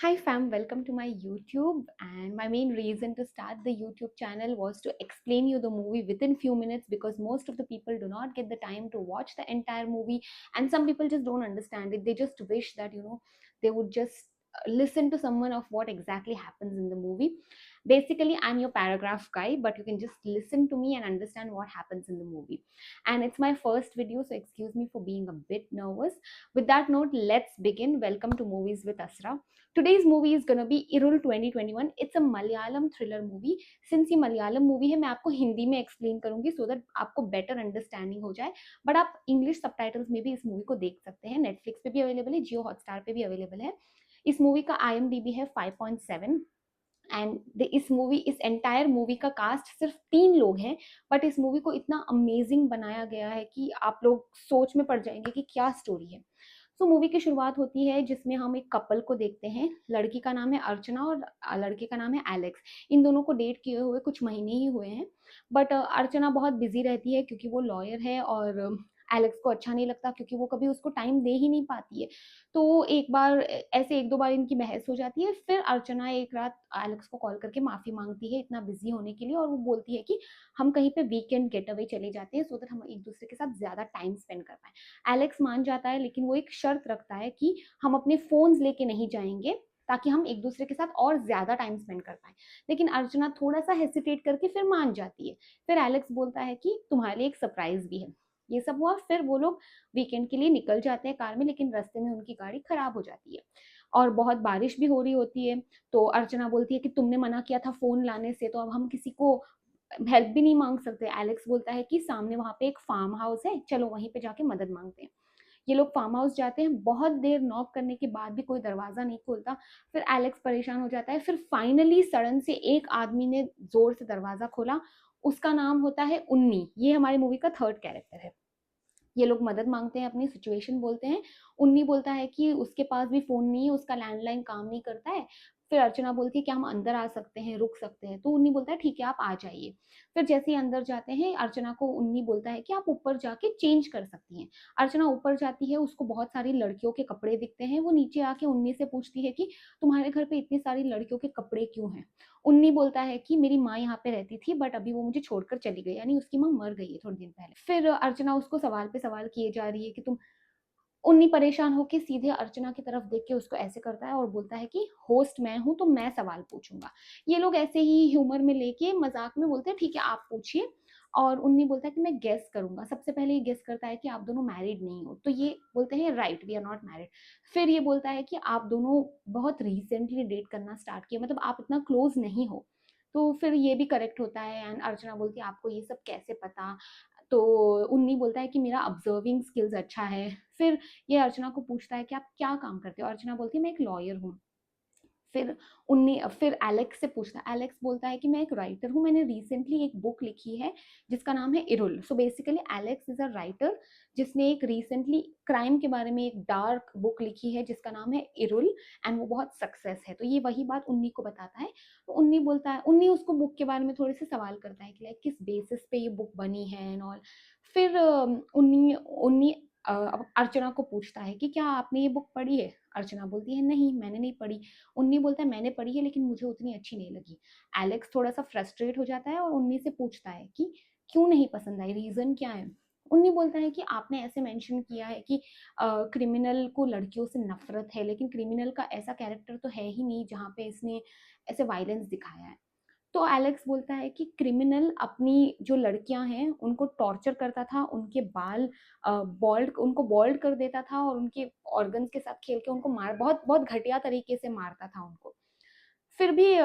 Hi fam, welcome to my YouTube, and my main reason to start the YouTube channel was to explain you the movie within few minutes because most of the people do not get the time to watch the entire movie, and some people just don't understand it. They just wish that they would just listen to someone of what exactly happens in the movie. Basically, I'm your paragraph guy, but you can just listen to me and understand what happens in the movie. And it's my first video, so excuse me for being a bit nervous. With that note, let's begin. Welcome to Movies with Asra. Today's movie is gonna be Irul 2021. It's a Malayalam thriller movie. Since ये Malayalam movie है, मैं आपको हिंदी में explain करूंगी so that आपको better understanding हो जाए. But आप इंग्लिश सबटाइटल्स में भी इस मूवी को देख सकते हैं. नेटफ्लिक्स पे भी अवेलेबल है, जियो हॉटस्टार पे भी अवेलेबल है. इस मूवी का IMDb है 5.7. एंड इस एंटायर मूवी का कास्ट सिर्फ 3 लोग हैं. बट इस मूवी को इतना अमेजिंग बनाया गया है कि आप लोग सोच में पड़ जाएंगे कि क्या स्टोरी है. सो मूवी की शुरुआत होती है जिसमें हम एक कपल को देखते हैं. लड़की का नाम है अर्चना और लड़के का नाम है एलेक्स. इन दोनों को डेट किए हुए कुछ महीने ही हुए हैं. बट अर्चना बहुत बिजी रहती है क्योंकि वो लॉयर है, और एलेक्स को अच्छा नहीं लगता क्योंकि वो कभी उसको टाइम दे ही नहीं पाती है. तो एक बार ऐसे एक दो बार इनकी बहस हो जाती है. फिर अर्चना एक रात एलेक्स को कॉल करके माफी मांगती है इतना बिजी होने के लिए, और वो बोलती है कि हम कहीं पे वीकेंड गेट अवे चले जाते हैं सो दैट हम एक दूसरे के साथ ज्यादा टाइम स्पेंड कर पाए. एलेक्स मान जाता है, लेकिन वो एक शर्त रखता है कि हम अपने फोन्स लेके नहीं जाएंगे ताकि हम एक दूसरे के साथ और ज्यादा टाइम स्पेंड कर पाए. लेकिन अर्चना थोड़ा सा हेसिटेट करके फिर मान जाती है. फिर एलेक्स बोलता है कि तुम्हारे लिए एक सरप्राइज भी है. ये सब हुआ, फिर वो लोग वीकेंड के लिए निकल जाते हैं कार में, लेकिन रास्ते में उनकी गाड़ी खराब हो जाती है और बहुत बारिश भी हो रही होती है. तो अर्चना बोलती है कि तुमने मना किया था फोन लाने से, तो अब हम किसी को हेल्प भी नहीं मांग सकते. एलेक्स बोलता है कि सामने वहां पे एक फार्म हाउस है, चलो वहीं पे जाके मदद मांगते हैं. ये लोग फार्म हाउस जाते हैं. बहुत देर नॉक करने के बाद भी कोई दरवाजा नहीं खोलता. फिर एलेक्स परेशान हो जाता है. फिर फाइनली सडन से एक आदमी ने जोर से दरवाजा खोला. उसका नाम होता है उन्नी. ये हमारी मूवी का थर्ड कैरेक्टर है. ये लोग मदद मांगते हैं, अपनी सिचुएशन बोलते हैं. उन्नी बोलता है कि उसके पास भी फोन नहीं है, उसका लैंडलाइन काम नहीं करता है. फिर अर्चना बोलती है कि हम अंदर आ सकते हैं, रुक सकते हैं. तो उन्नी बोलता है ठीक है, आप आ जाइए. फिर जैसे ही अंदर जाते हैं, अर्चना को उन्नी बोलता है कि आप ऊपर जाके चेंज कर सकती हैं. अर्चना ऊपर जाती है, उसको बहुत सारी लड़कियों के कपड़े दिखते हैं. वो नीचे आके उन्नी से पूछती है कि तुम्हारे घर पे इतनी सारी लड़कियों के कपड़े क्यों हैं. उन्नी बोलता है कि मेरी माँ यहाँ पे रहती थी, बट अभी वो मुझे छोड़कर चली गई, यानी उसकी माँ मर गई है थोड़े दिन पहले. फिर अर्चना उसको सवाल पे सवाल किए जा रही है कि तुम. उन्नी परेशान होके सीधे अर्चना की तरफ देख के उसको ऐसे करता है और बोलता है कि होस्ट मैं हूं तो मैं सवाल पूछूंगा. ये लोग ऐसे ही ह्यूमर में लेके मजाक में बोलते हैं ठीक है आप पूछिए. और उन्नी बोलता है कि मैं गेस करूंगा. सबसे पहले ये गेस करता है कि आप दोनों मैरिड नहीं हो, तो ये बोलते हैं right, we are not married. फिर ये बोलता है कि आप दोनों बहुत रिसेंटली डेट करना स्टार्ट किया, मतलब आप इतना क्लोज नहीं हो. तो फिर ये भी करेक्ट होता है. एंड अर्चना बोलती है आपको ये सब कैसे पता. तो उन्नी बोलता है कि मेरा ऑब्जर्विंग स्किल्स अच्छा है. फिर ये अर्चना को पूछता है कि आप क्या काम करते हो. अर्चना बोलती है मैं एक लॉयर हूँ. फिर एलेक्स से पूछता है. एलेक्स बोलता है कि मैं एक राइटर हूँ, मैंने रिसेंटली एक बुक लिखी है जिसका नाम है Irul. So basically Alex is a writer जिसने एक रिसेंटली क्राइम के बारे में एक डार्क बुक लिखी है जिसका नाम है इरुल. एंड वो बहुत सक्सेस है. तो ये वही बात उन्नी को बताता है. तो उन्नी बोलता है, उन्नी उसको बुक के बारे में थोड़े से सवाल करता है कि लाइक किस बेसिस पे ये बुक बनी है एंड ऑल. फिर उन्नी उन्नी अर्चना को पूछता है कि क्या आपने ये बुक पढ़ी है. अर्चना बोलती है नहीं, मैंने नहीं पढ़ी. उन्नी बोलता है मैंने पढ़ी है लेकिन मुझे उतनी अच्छी नहीं लगी. एलेक्स थोड़ा सा फ्रस्ट्रेट हो जाता है और उन्नी से पूछता है कि क्यों नहीं पसंद आई, रीजन क्या है. उन्नी बोलता है कि आपने ऐसे मेंशन किया है कि क्रिमिनल को लड़कियों से नफरत है, लेकिन क्रिमिनल का ऐसा कैरेक्टर तो है ही नहीं जहाँ पे इसने ऐसे वायलेंस दिखाया है. तो एलेक्स बोलता है कि क्रिमिनल अपनी जो लड़कियां हैं उनको टॉर्चर करता था, उनके बाल बॉल्ड उनको बॉल्ड कर देता था और उनके ऑर्गन्स के साथ खेल के उनको मार बहुत बहुत घटिया तरीके से मारता था उनको. फिर भी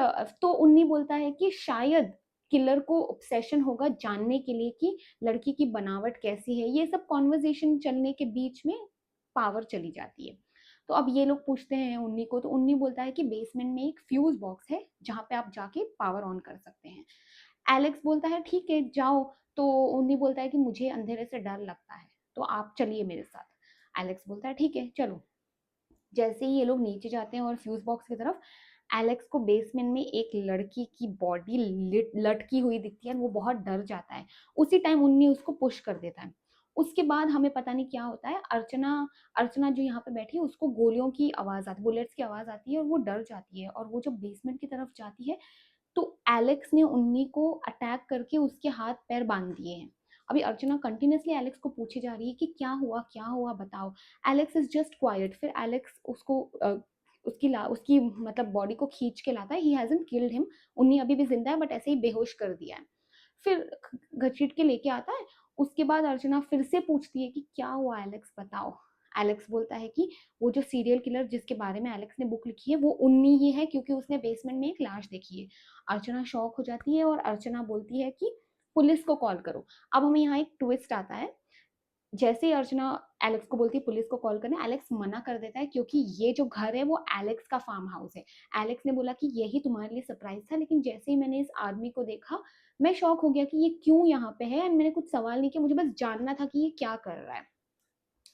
तो उन्नी बोलता है कि शायद किलर को ऑब्सेशन होगा जानने के लिए कि लड़की की बनावट कैसी है. ये सब कॉन्वर्जेशन चलने के बीच में पावर चली जाती है. तो अब ये लोग पूछते हैं उन्नी को. तो उन्नी बोलता है कि बेसमेंट में एक फ्यूज बॉक्स है जहां पे आप जाके पावर ऑन कर सकते हैं. एलेक्स बोलता है ठीक है जाओ. तो उन्नी बोलता है कि मुझे अंधेरे से डर लगता है, तो आप चलिए मेरे साथ. एलेक्स बोलता है ठीक है चलो. जैसे ही ये लोग नीचे जाते हैं और फ्यूज बॉक्स की तरफ, एलेक्स को बेसमेंट में एक लड़की की बॉडी लटकी हुई दिखती है. वो बहुत डर जाता है. उसी टाइम उन्नी उसको पुश कर देता है. उसके बाद हमें पता नहीं क्या होता है, अर्चना अर्चना जो यहाँ पे बैठी है उसको गोलियों की आवाज़ आती, बुलेट्स की आवाज़ आती है और वो डर जाती है, और वो जब बेसमेंट की तरफ जाती है तो एलेक्स ने उन्नी को अटैक करके उसके हाथ पैर बांध दिए हैं। अभी अर्चना कंटिन्यूअसली एलेक्स को पूछी जा रही है कि क्या हुआ बताओ। Alex is just quite. फिर एलेक्स उसको उसकी मतलब बॉडी को खींच के लाता है। ही हैजंट किल्ड हिम, उन्नी अभी भी जिंदा है बट ऐसे ही बेहोश कर दिया है। फिर घसीट के लेके आता है। उसके बाद अर्चना फिर से पूछती है कि क्या हुआ एलेक्स बताओ। एलेक्स बोलता है कि वो जो सीरियल किलर जिसके बारे में एलेक्स ने बुक लिखी है वो उन्नी ही है, क्योंकि उसने बेसमेंट में एक लाश देखी है। अर्चना शॉक हो जाती है और अर्चना बोलती है कि पुलिस को कॉल करो। अब हमें यहाँ एक ट्विस्ट आता है। जैसे ही अर्चना एलेक्स को बोलती है पुलिस को कॉल करने, एलेक्स मना कर देता है क्योंकि ये जो घर है वो एलेक्स का फार्म हाउस है। एलेक्स ने बोला कि यही तुम्हारे लिए सरप्राइज था, लेकिन जैसे ही मैंने इस आदमी को देखा मैं शॉक हो गया कि ये क्यों यहाँ पे है, एंड मैंने कुछ सवाल नहीं किया, मुझे बस जानना था कि ये क्या कर रहा है।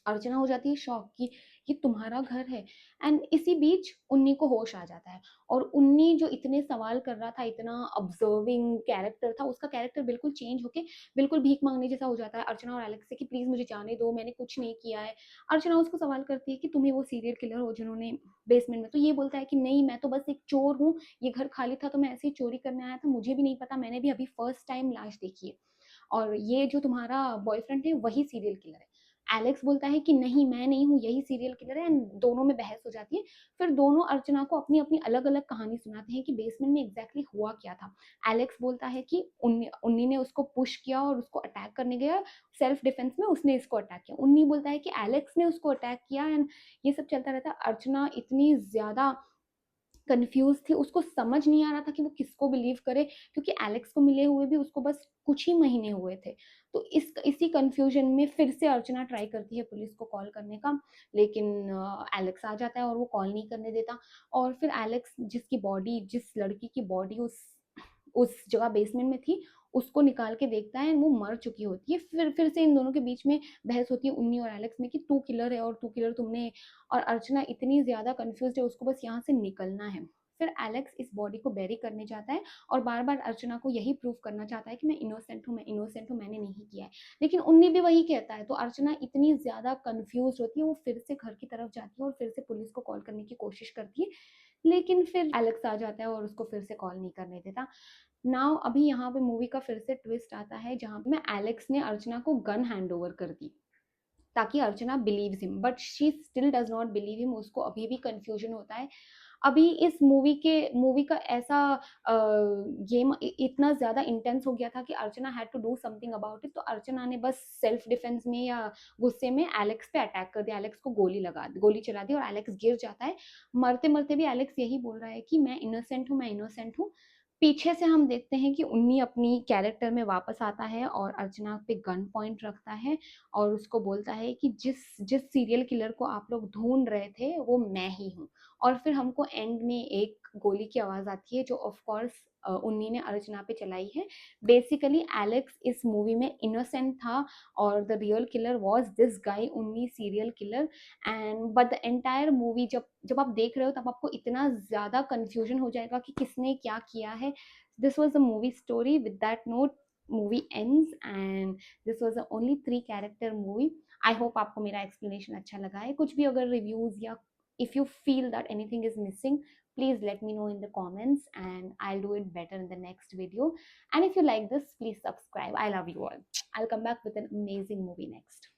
अर्चना हो जाती है शॉक कि ये तुम्हारा घर है। एंड इसी बीच उन्नी को होश आ जाता है, और उन्नी जो इतने सवाल कर रहा था, इतना ऑब्जर्विंग कैरेक्टर था, उसका कैरेक्टर बिल्कुल चेंज होके बिल्कुल भीख मांगने जैसा हो जाता है अर्चना और एलेक्स से कि प्लीज मुझे जाने दो, मैंने कुछ नहीं किया है। अर्चना उसको सवाल करती है कि तुम्ही वो सीरियल किलर हो जिन्होंने बेसमेंट में, तो ये बोलता है कि नहीं मैं तो बस एक चोर हूँ, ये घर खाली था तो मैं ऐसे ही चोरी करने आया था, मुझे भी नहीं पता, मैंने भी अभी फर्स्ट टाइम लाश देखी है, और ये जो तुम्हारा बॉयफ्रेंड है वही सीरियल किलर है। एलेक्स बोलता है कि नहीं मैं नहीं हूँ, यही सीरियल किलर है, एंड दोनों में बहस हो जाती है। फिर दोनों अर्चना को अपनी अपनी अलग अलग कहानी सुनाते हैं कि बेसमेंट में एग्जैक्टली हुआ क्या था। एलेक्स बोलता है कि उन्नी ने उसको पुश किया और उसको अटैक करने गया, सेल्फ डिफेंस में उसने इसको अटैक किया। उन्नी बोलता है कि एलेक्स ने उसको अटैक किया, एंड ये सब चलता रहता। अर्चना इतनी ज्यादा कंफ्यूज थी, उसको समझ नहीं आ रहा था कि वो किसको बिलीव करे, क्योंकि एलेक्स को मिले हुए भी उसको बस कुछ ही महीने हुए थे। तो इसी कंफ्यूजन में फिर से अर्चना ट्राई करती है पुलिस को कॉल करने का, लेकिन एलेक्स आ जाता है और वो कॉल नहीं करने देता। और फिर एलेक्स जिस लड़की की बॉडी उस जगह बेसमेंट में थी उसको निकाल के देखता है, वो मर चुकी होती है। फिर से इन दोनों के बीच में बहस होती है उन्नी और एलेक्स में कि तू किलर है और तू किलर तुमने। और अर्चना इतनी ज्यादा कंफ्यूज है, उसको बस यहाँ से निकलना है। फिर एलेक्स इस बॉडी को बेरी करने जाता है और बार बार अर्चना को यही प्रूव करना चाहता है कि मैं इनोसेंट हूँ, मैं इनोसेंट हूँ, मैंने नहीं किया है। लेकिन उन्नी भी वही कहता है, तो अर्चना इतनी ज्यादा कंफ्यूज होती है, वो फिर से घर की तरफ जाती है और फिर से पुलिस को कॉल करने की कोशिश करती है। लेकिन फिर एलेक्स आ जाता है और उसको फिर से कॉल नहीं करने देता। नाउ अभी यहाँ पे मूवी का फिर से ट्विस्ट आता है, जहाँ पे एलेक्स ने अर्चना को गन हैंड ओवर कर दी ताकि Archana believes him, but she still does not believe him. उसको अभी भी कंफ्यूजन होता है। अभी इस मूवी का ऐसा गेम इतना ज्यादा इंटेंस हो गया था कि Archana had to do something about it. तो अर्चना ने बस सेल्फ डिफेंस में या गुस्से में एलेक्स पे अटैक कर दिया, एलेक्स को गोली चला दी और एलेक्स गिर जाता है। मरते मरते भी एलेक्स यही बोल रहा है कि मैं इनोसेंट हूँ, मैं इनोसेंट हूँ। पीछे से हम देखते हैं कि उन्नी अपनी कैरेक्टर में वापस आता है और अर्चना पे गन पॉइंट रखता है और उसको बोलता है कि जिस जिस सीरियल किलर को आप लोग ढूंढ रहे थे वो मैं ही हूँ। और फिर हमको एंड में एक गोली की आवाज आती है जो ऑफ कोर्स उन्नी ने अर्चना पे चलाई है। बेसिकली एलेक्स इस मूवी में इनोसेंट था और the real killer was this guy Unni serial killer. And but the entire movie जब जब आप देख रहे हो तब आपको इतना ज्यादा कंफ्यूजन हो जाएगा कि किसने क्या किया है। This was the movie story. With that note movie ends and this was the only 3 character movie. I hope आपको मेरा एक्सप्लेनेशन अच्छा लगा है। कुछ भी अगर रिव्यूज या if you feel that anything is missing, please let me know in the comments and I'll do it better in the next video. And if you like this, please subscribe. I love you all. I'll come back with an amazing movie next.